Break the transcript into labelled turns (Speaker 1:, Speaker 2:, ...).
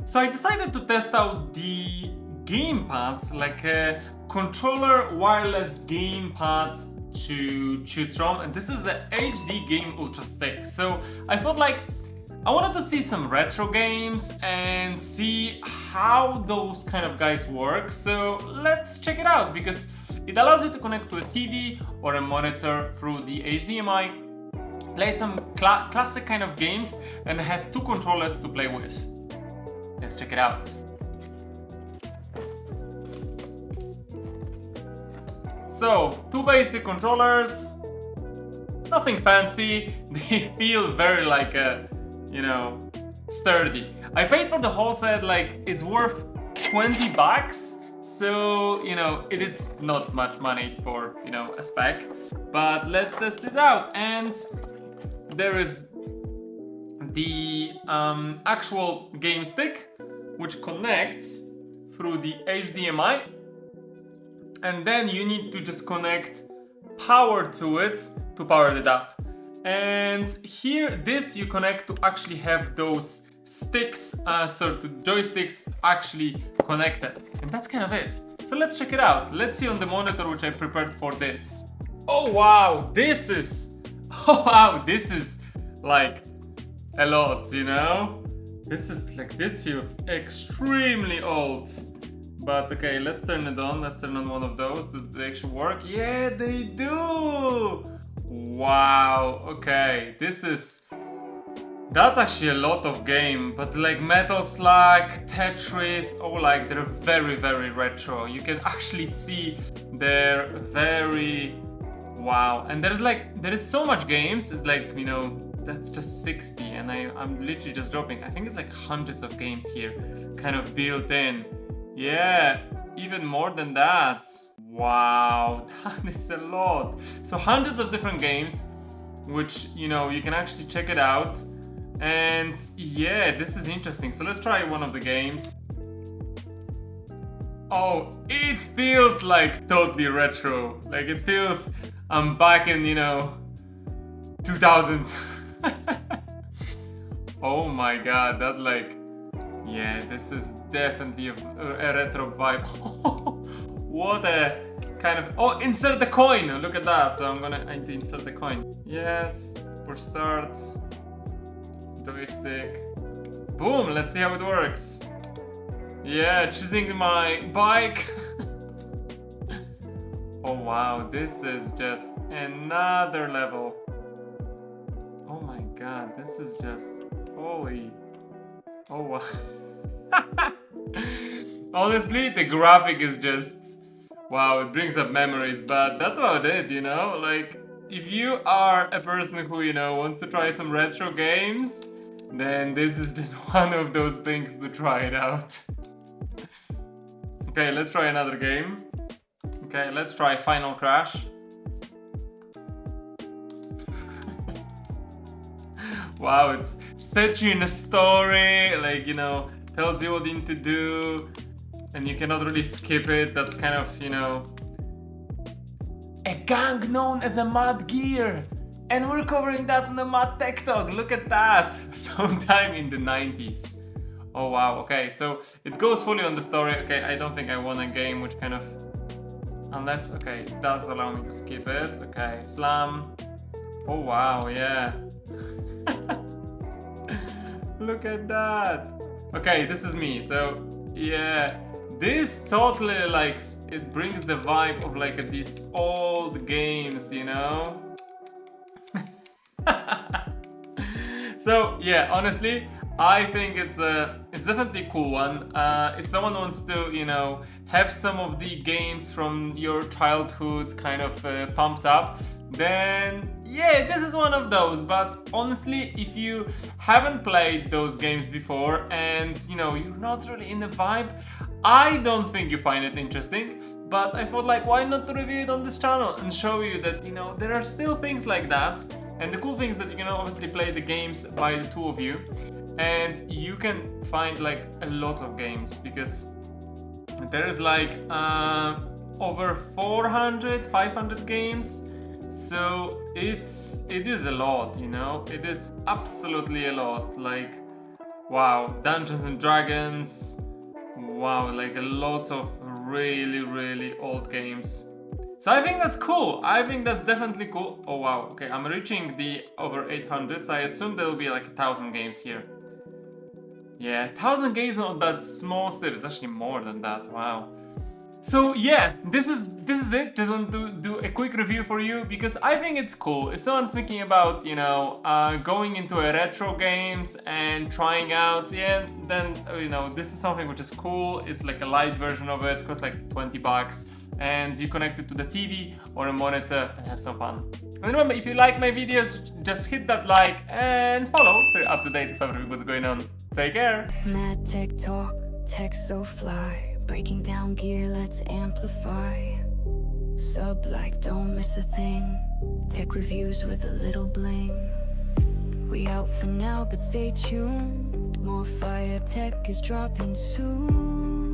Speaker 1: So I decided to test out the gamepads, like a controller wireless gamepads to choose from, and this is a HD Game Ultrasick. So I felt like I wanted to see some retro games and see how those kind of guys work. So let's check it out, because it allows you to connect to a TV or a monitor through the HDMI, play some classic kind of games, and it has two controllers to play with. Let's check it out. So, two basic controllers, nothing fancy. They feel very like sturdy. I paid for the whole set, like it's worth 20 bucks. So, it is not much money for, a spec, but let's test it out. And there is the actual game stick, which connects through the HDMI, and then you need to just connect power to it to power it up. And here, this you connect to actually have those sticks, to joysticks actually connected. And that's kind of it. So let's check it out. Let's see on the monitor which I prepared for this. Oh wow, this is like a lot, This feels extremely old. But okay, let's turn it on. Let's turn on one of those. Does they actually work? Yeah, they do! Wow, okay. That's actually a lot of game, but like Metal Slug, Tetris, they're very, very retro. You can actually see they're very... Wow. And there is so much games. It's like, that's just 60, and I'm literally just dropping. I think it's like hundreds of games here, kind of built in. Yeah, even more than that. Wow, that is a lot. So hundreds of different games, which, you can actually check it out. And yeah, this is interesting. So let's try one of the games. Oh, it feels like totally retro. Like it feels I'm back in, 2000s. Oh my god, that's yeah, this is definitely a retro vibe. What a kind of... Oh, insert the coin! Look at that. So I need to insert the coin. Yes, push start. Joystick. Boom, let's see how it works. Yeah, choosing my bike. Oh wow, this is just another level. Oh my god, this is just... Holy... Oh wow. Honestly, the graphic is just... Wow, it brings up memories, but that's about it, Like, if you are a person who, wants to try some retro games, then this is just one of those things to try it out. Okay, let's try another game. Okay, let's try Final Crash. Wow, it sets you in a story, tells you what you need to do, and you cannot really skip it. That's kind of, a gang known as a Mad Gear, and we're covering that in the MadTechTalk. Look at that, sometime in the 90s. Oh wow, okay, so it goes fully on the story. Okay, I don't think I won a game which kind of, unless, okay, it does allow me to skip it. Okay, slam. Oh wow, yeah. Look at that. Okay, this is me. So yeah, this totally it brings the vibe of these old games, So yeah, honestly, I think it's definitely a cool one. If someone wants to, have some of the games from your childhood kind of pumped up, then yeah, this is one of those. But honestly, if you haven't played those games before and you're not really in the vibe, I don't think you find it interesting. But I thought why not to review it on this channel and show you that there are still things like that. And the cool thing is that you can obviously play the games by the two of you, and you can find a lot of games, because there is over 500 games. So it is a lot, it is absolutely a lot. Wow, Dungeons and Dragons. Wow, like a lot of really old games. So I think that's cool. I think that's definitely cool. Oh wow, okay, I'm reaching the over 800, so I assume there will be like 1,000 games here. Yeah, 1,000 games on that small strip. It's actually more than that. Wow. So yeah, this is it. Just want to do a quick review for you because I think it's cool. If someone's thinking about, you know, going into a retro games and trying out, yeah, then you know this is something which is cool. It's like a light version of it, costs like $20, and you connect it to the TV or a monitor and have some fun. And remember, if you like my videos, just hit that like and follow so you're up to date with everything what's going on. Take care.
Speaker 2: MadTechTalk, tech so fly. Breaking down gear, let's amplify. Sub like, don't miss a thing. Tech reviews with a little bling. We out for now, but stay tuned. More fire tech is dropping soon.